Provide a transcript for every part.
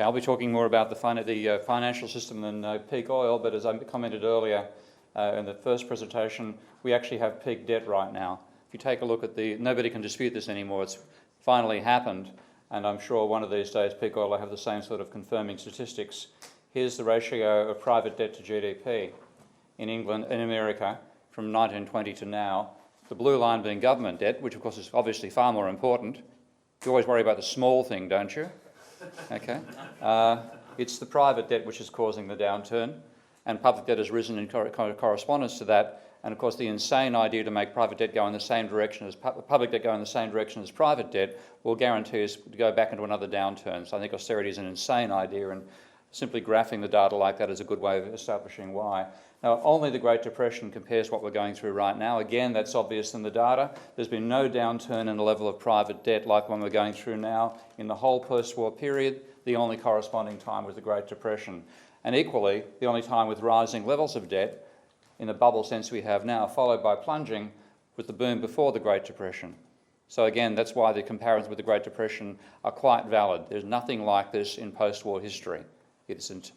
Okay, I'll be talking more about the financial system than peak oil, but as I commented earlier in the first presentation, we actually have peak debt right now. If you take a look at nobody can dispute this anymore, it's finally happened, and I'm sure one of these days peak oil will have the same sort of confirming statistics. Here's the ratio of private debt to GDP in England, in America, from 1920 to now. The blue line being government debt, which of course is obviously far more important. You always worry about the small thing, don't you? Okay. It's the private debt which is causing the downturn, and public debt has risen in correspondence to that. And of course, the insane idea to make private debt go in the same direction as public debt go in the same direction as private debt will guarantee us to go back into another downturn. So I think austerity is an insane idea, and simply graphing the data like that is a good way of establishing why. Now, only the Great Depression compares what we're going through right now. Again, that's obvious in the data. There's been no downturn in the level of private debt like one we're going through now in the whole post-war period. The only corresponding time was the Great Depression. And equally, the only time with rising levels of debt in the bubble sense we have now, followed by plunging with the boom before the Great Depression. So again, that's why the comparisons with the Great Depression are quite valid. There's nothing like this in post-war history.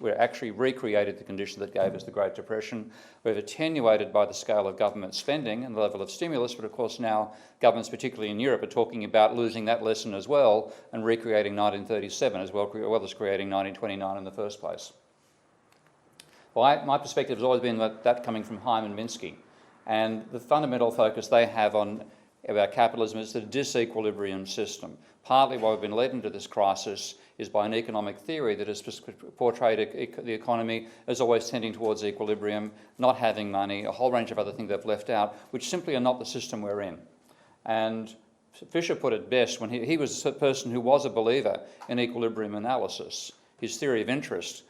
We've actually recreated the condition that gave us the Great Depression. We've attenuated by the scale of government spending and the level of stimulus, but of course now governments, particularly in Europe, are talking about losing that lesson as well and recreating 1937 as well as creating 1929 in the first place. Well, my perspective has always been that coming from Hyman Minsky, and the fundamental focus they have about capitalism is the disequilibrium system. Partly why we've been led into this crisis is by an economic theory that has portrayed the economy as always tending towards equilibrium, not having money, a whole range of other things they've left out, which simply are not the system we're in. And Fisher put it best when he was a person who was a believer in equilibrium analysis. His theory of interest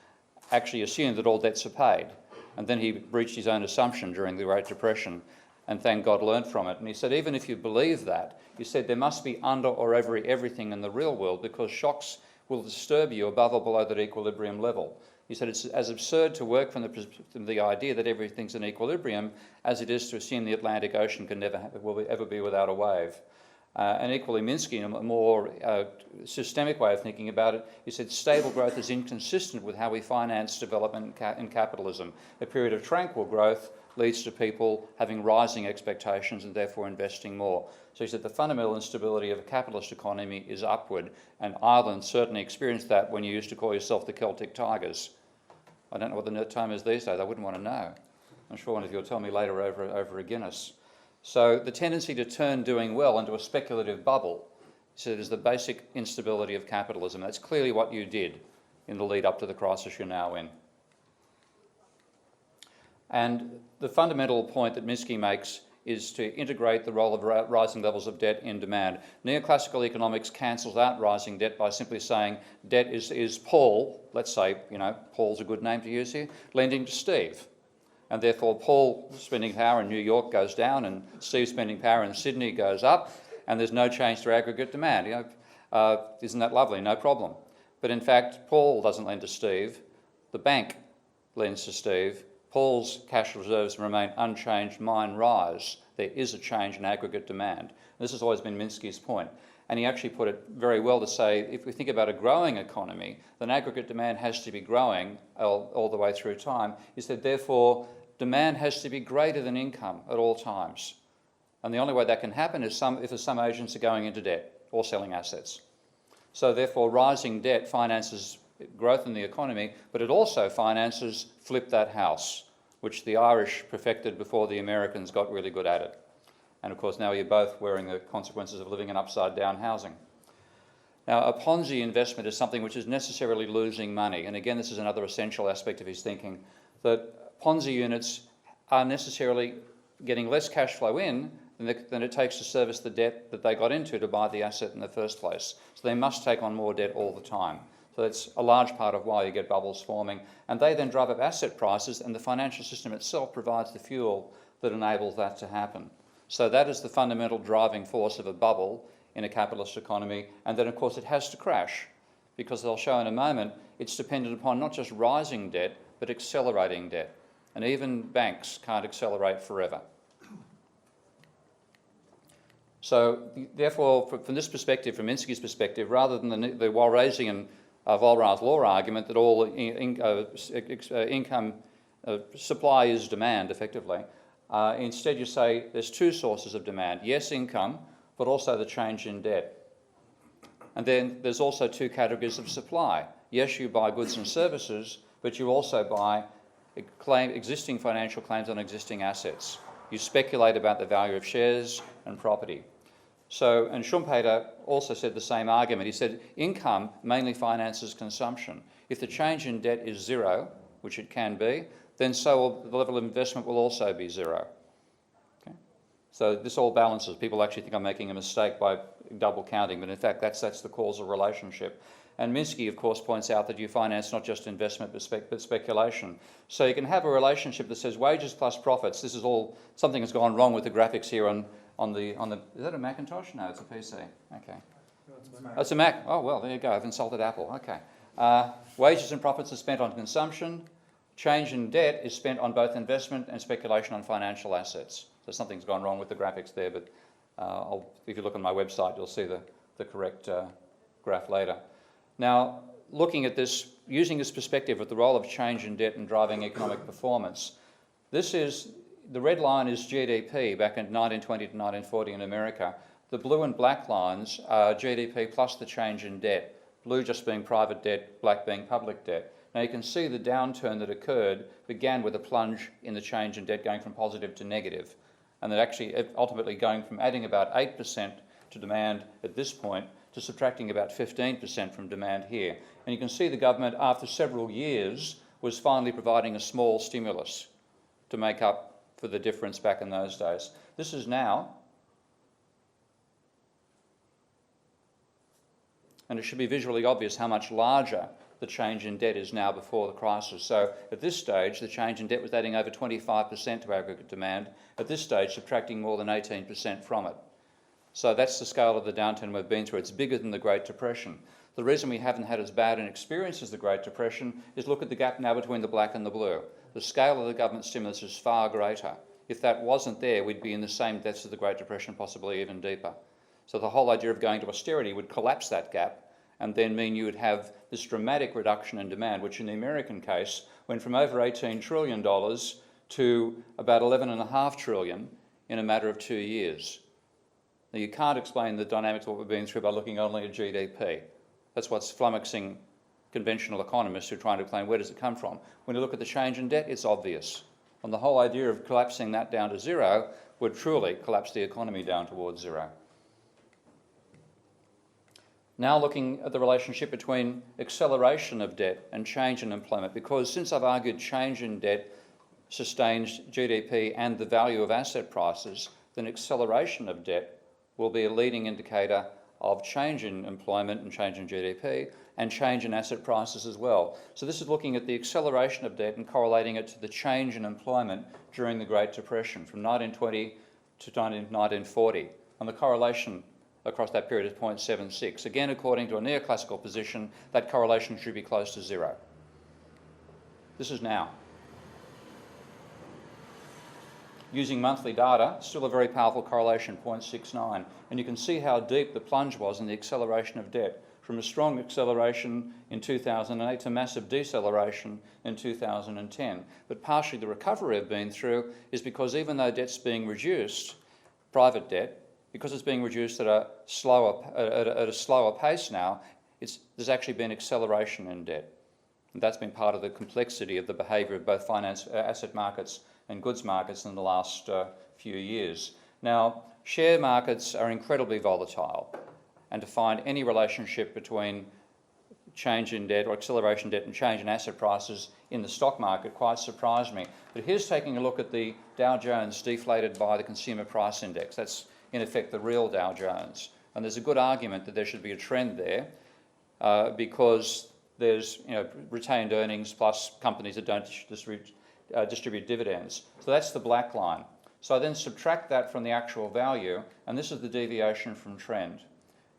actually assumed that all debts are paid, and then he breached his own assumption during the Great Depression, and thank God learned from it. And he said, even if you believe that, he said there must be under or over everything in the real world because shocks will disturb you above or below that equilibrium level. He said it's as absurd to work from the idea that everything's in equilibrium as it is to assume the Atlantic Ocean can will ever be without a wave. And equally, Minskian, a more systemic way of thinking about it, he said stable growth is inconsistent with how we finance development in capitalism. A period of tranquil growth leads to people having rising expectations and therefore investing more. So he said the fundamental instability of a capitalist economy is upward, and Ireland certainly experienced that when you used to call yourself the Celtic Tigers. I don't know what the term is these days, I wouldn't want to know. I'm sure one of you will tell me later over a Guinness. So the tendency to turn doing well into a speculative bubble, he said, is the basic instability of capitalism. That's clearly what you did in the lead up to the crisis you're now in. And the fundamental point that Minsky makes is to integrate the role of rising levels of debt in demand. Neoclassical economics cancels out rising debt by simply saying debt is Paul, let's say, Paul's a good name to use here, lending to Steve. And therefore Paul's spending power in New York goes down and Steve's spending power in Sydney goes up, and there's no change to aggregate demand. Isn't that lovely? No problem. But in fact, Paul doesn't lend to Steve, the bank lends to Steve. Paul's cash reserves remain unchanged, mine rise. There is a change in aggregate demand. This has always been Minsky's point. And he actually put it very well to say, if we think about a growing economy, then aggregate demand has to be growing all the way through time. He said, therefore, demand has to be greater than income at all times. And the only way that can happen is if some agents are going into debt or selling assets. So therefore, rising debt finances growth in the economy, but it also finances flip that house, which the Irish perfected before the Americans got really good at it. And of course now you're both wearing the consequences of living in upside down housing. Now a Ponzi investment is something which is necessarily losing money, and again this is another essential aspect of his thinking, that Ponzi units are necessarily getting less cash flow in than it takes to service the debt that they got into to buy the asset in the first place. So they must take on more debt all the time. So that's a large part of why you get bubbles forming. And they then drive up asset prices, and the financial system itself provides the fuel that enables that to happen. So that is the fundamental driving force of a bubble in a capitalist economy. And then, of course, it has to crash, because they'll show in a moment it's dependent upon not just rising debt, but accelerating debt. And even banks can't accelerate forever. So therefore, from this perspective, from Minsky's perspective, rather than the Walrasian Vollrath law argument that all income supply is demand, effectively. Instead, you say there's two sources of demand. Yes, income, but also the change in debt. And then there's also two categories of supply. Yes, you buy goods and services, but you also buy existing financial claims on existing assets. You speculate about the value of shares and property. So, and Schumpeter also said the same argument. He said income mainly finances consumption. If the change in debt is zero, which it can be, then so the level of investment will also be zero. Okay? So this all balances. People actually think I'm making a mistake by double counting, but in fact that's the causal relationship. And Minsky, of course, points out that you finance not just investment but speculation. So you can have a relationship that says wages plus profits. This is all, something has gone wrong with the graphics here on the, is that a Macintosh? No, it's a PC. Okay. No, it's a Mac. Oh, well, there you go. I've insulted Apple. Okay. Wages and profits are spent on consumption. Change in debt is spent on both investment and speculation on financial assets. So something's gone wrong with the graphics there, but if you look on my website, you'll see the correct graph later. Now, looking at this, using this perspective of the role of change in debt in driving economic performance, this is, the red line is GDP back in 1920 to 1940 in America. The blue and black lines are GDP plus the change in debt. Blue just being private debt, black being public debt. Now you can see the downturn that occurred began with a plunge in the change in debt going from positive to negative. And that actually ultimately going from adding about 8% to demand at this point to subtracting about 15% from demand here. And you can see the government, after several years, was finally providing a small stimulus to make up for the difference back in those days. This is now, and it should be visually obvious how much larger the change in debt is now before the crisis. So at this stage, the change in debt was adding over 25% to aggregate demand. At this stage, subtracting more than 18% from it. So that's the scale of the downturn we've been through. It's bigger than the Great Depression. The reason we haven't had as bad an experience as the Great Depression is look at the gap now between the black and the blue. The scale of the government stimulus is far greater. If that wasn't there, we'd be in the same depths as the Great Depression, possibly even deeper. So the whole idea of going to austerity would collapse that gap and then mean you would have this dramatic reduction in demand, which in the American case went from over $18 trillion to about $11.5 trillion in a matter of 2 years. Now, you can't explain the dynamics of what we've been through by looking only at GDP. That's what's flummoxing conventional economists who are trying to explain where does it come from. When you look at the change in debt, it's obvious. And the whole idea of collapsing that down to zero would truly collapse the economy down towards zero. Now looking at the relationship between acceleration of debt and change in employment, because since I've argued change in debt sustains GDP and the value of asset prices, then acceleration of debt will be a leading indicator of change in employment and change in GDP and change in asset prices as well. So this is looking at the acceleration of debt and correlating it to the change in employment during the Great Depression from 1920 to 1940. And the correlation across that period is 0.76. Again, according to a neoclassical position, that correlation should be close to zero. This is now. Using monthly data, still a very powerful correlation, 0.69. And you can see how deep the plunge was in the acceleration of debt, from a strong acceleration in 2008 to massive deceleration in 2010. But partially the recovery we've been through is because even though debt's being reduced, private debt, because it's being reduced at a slower pace now, there's actually been acceleration in debt. And that's been part of the complexity of the behaviour of both finance, asset markets and goods markets in the last few years. Now, share markets are incredibly volatile, and to find any relationship between change in debt or acceleration debt and change in asset prices in the stock market quite surprised me. But here's taking a look at the Dow Jones deflated by the Consumer Price Index. That's in effect the real Dow Jones. And there's a good argument that there should be a trend there because there's retained earnings plus companies that don't distribute dividends. So that's the black line. So I then subtract that from the actual value, and this is the deviation from trend.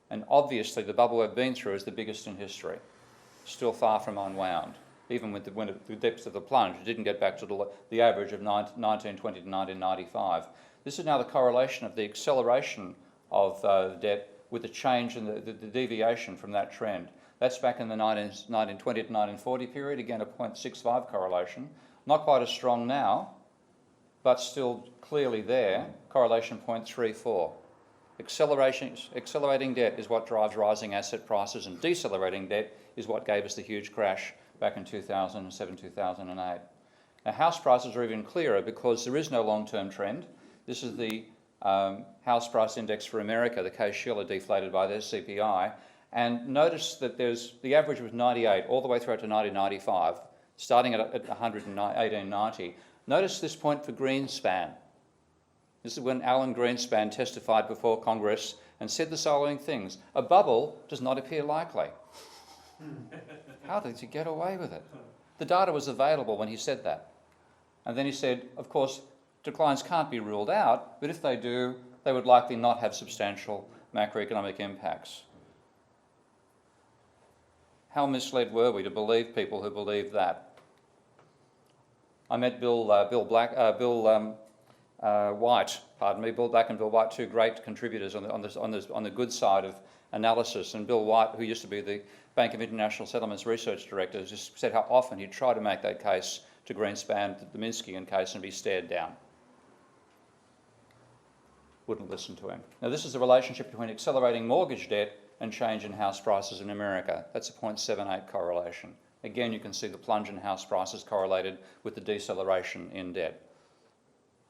And obviously the bubble we've been through is the biggest in history, still far from unwound. Even with the depths of the plunge, it didn't get back to the average of 1920 to 1995. This is now the correlation of the acceleration of debt with the change in the deviation from that trend. That's back in the 1920 to 1940 period, again a 0.65 correlation. Not quite as strong now, but still clearly there, correlation 0.34. Accelerating debt is what drives rising asset prices, and decelerating debt is what gave us the huge crash back in 2007, 2008. Now, house prices are even clearer because there is no long-term trend. This is the house price index for America, the Case-Shiller deflated by their CPI. And notice that the average was 98 all the way through to 1995, starting at 1890. Notice this point for Greenspan. This is when Alan Greenspan testified before Congress and said the following things: a bubble does not appear likely. How did he get away with it? The data was available when he said that. And then he said, of course, declines can't be ruled out, but if they do, they would likely not have substantial macroeconomic impacts. How misled were we to believe people who believed that? I met Bill White, and Bill White, two great contributors on the good side of analysis. And Bill White, who used to be the Bank of International Settlements Research Director, just said how often he'd try to make that case to Greenspan, the Minskian case, and be stared down. Wouldn't listen to him. Now, this is the relationship between accelerating mortgage debt and change in house prices in America. That's a 0.78 correlation. Again, you can see the plunge in house prices correlated with the deceleration in debt.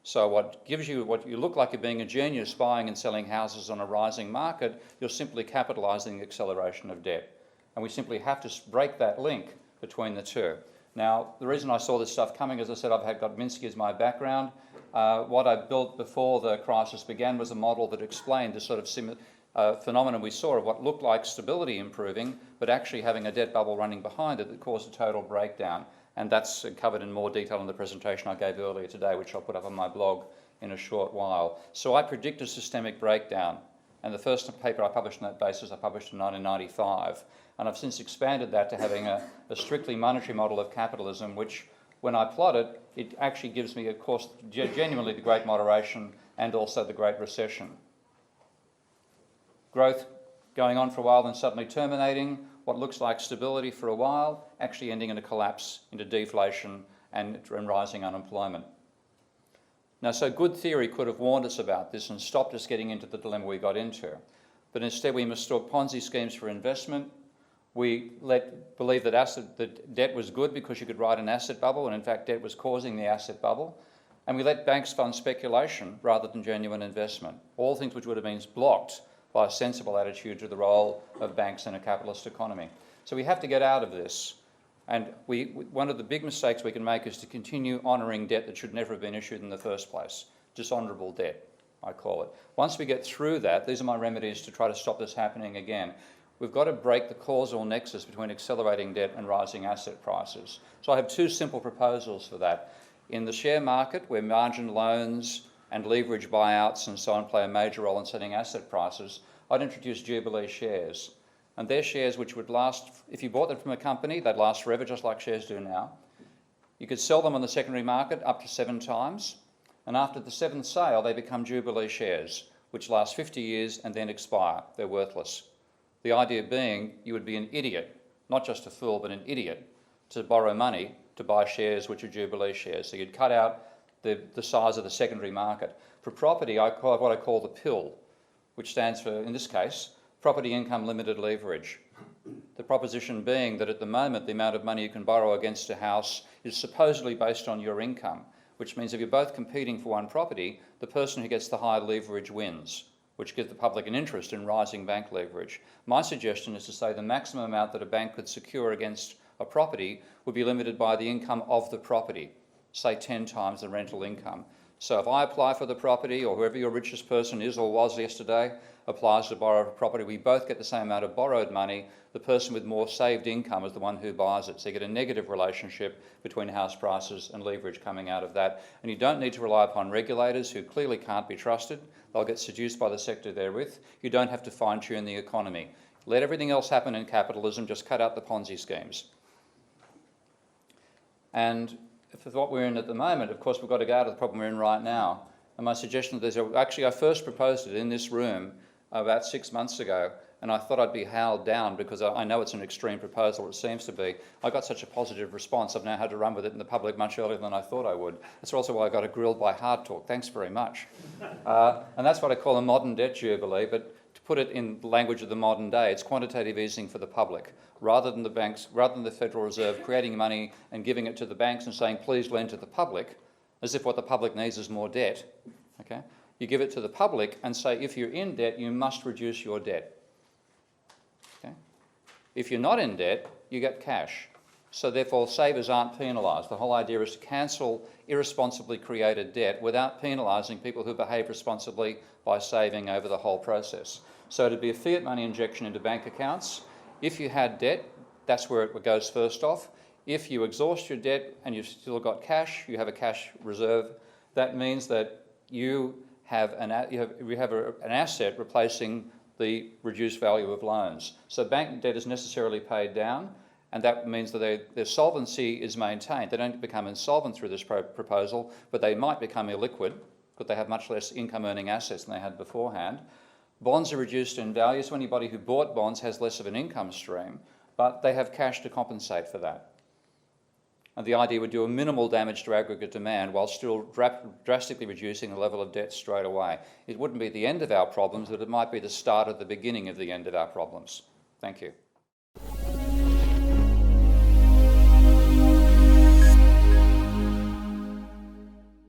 So what you look like you're being a genius buying and selling houses on a rising market, you're simply capitalising the acceleration of debt. And we simply have to break that link between the two. Now, the reason I saw this stuff coming, as I said, I've got Minsky as my background. What I built before the crisis began was a model that explained the sort of phenomenon we saw of what looked like stability improving, but actually having a debt bubble running behind it that caused a total breakdown. And that's covered in more detail in the presentation I gave earlier today, which I'll put up on my blog in a short while. So I predict a systemic breakdown. And the first paper I published on that basis I published in 1995. And I've since expanded that to having a strictly monetary model of capitalism, which, when I plot it, it actually gives me, of course, genuinely the Great Moderation and also the Great Recession. Growth going on for a while, then suddenly terminating. What looks like stability for a while, actually ending in a collapse into deflation and rising unemployment. Now, so good theory could have warned us about this and stopped us getting into the dilemma we got into. But instead we mistook Ponzi schemes for investment. We believed that debt was good because you could ride an asset bubble, and in fact debt was causing the asset bubble. And we let banks fund speculation rather than genuine investment. All things which would have been blocked by a sensible attitude to the role of banks in a capitalist economy. So we have to get out of this. And one of the big mistakes we can make is to continue honouring debt that should never have been issued in the first place. Dishonourable debt, I call it. Once we get through that, these are my remedies to try to stop this happening again. We've got to break the causal nexus between accelerating debt and rising asset prices. So I have two simple proposals for that. In the share market, where margin loans and leverage buyouts and so on play a major role in setting asset prices, I'd introduce Jubilee shares. And they're shares which would last, if you bought them from a company, they'd last forever, just like shares do now. You could sell them on the secondary market up to 7 times, and after the 7th sale, they become Jubilee shares, which last 50 years and then expire. They're worthless. The idea being you would be an idiot, not just a fool, but an idiot, to borrow money to buy shares which are Jubilee shares. So you'd cut out the size of the secondary market. For property, I call what I call the PIL, which stands for, in this case, Property Income Limited Leverage. The proposition being that at the moment the amount of money you can borrow against a house is supposedly based on your income, which means if you're both competing for one property, the person who gets the higher leverage wins, which gives the public an interest in rising bank leverage. My suggestion is to say the maximum amount that a bank could secure against a property would be limited by the income of the property, say 10 times the rental income. So if I apply for the property, or whoever your richest person is or was yesterday applies to borrow a property, we both get the same amount of borrowed money. The person with more saved income is the one who buys it. So you get a negative relationship between house prices and leverage coming out of that. And you don't need to rely upon regulators who clearly can't be trusted. They'll get seduced by the sector they're with. You don't have to fine-tune the economy. Let everything else happen in capitalism, just cut out the Ponzi schemes. And for what we're in at the moment, of course, we've got to go out of the problem we're in right now. And my suggestion is, actually I first proposed it in this room about 6 months ago, and I thought I'd be howled down because I know it's an extreme proposal, it seems to be. I got such a positive response, I've now had to run with it in the public much earlier than I thought I would. That's also why I got grilled by Hard Talk. Thanks very much. And that's what I call a modern debt jubilee, but to put it in the language of the modern day, it's quantitative easing for the public. Rather than the banks, rather than the Federal Reserve creating money and giving it to the banks and saying, please lend to the public, as if what the public needs is more debt, okay? You give it to the public and say, if you're in debt, you must reduce your debt. Okay? If you're not in debt, you get cash. So therefore, savers aren't penalised. The whole idea is to cancel irresponsibly created debt without penalising people who behave responsibly by saving over the whole process. So it'd be a fiat money injection into bank accounts. If you had debt, that's where it goes first off. If you exhaust your debt and you've still got cash, you have a cash reserve, that means that you have an asset replacing the reduced value of loans. So bank debt is necessarily paid down, and that means that their solvency is maintained. They don't become insolvent through this proposal, but they might become illiquid because they have much less income earning assets than they had beforehand. Bonds are reduced in value, so anybody who bought bonds has less of an income stream, but they have cash to compensate for that. And the idea would do a minimal damage to aggregate demand while still drastically reducing the level of debt straight away. It wouldn't be the end of our problems, but it might be the start of the beginning of the end of our problems. Thank you.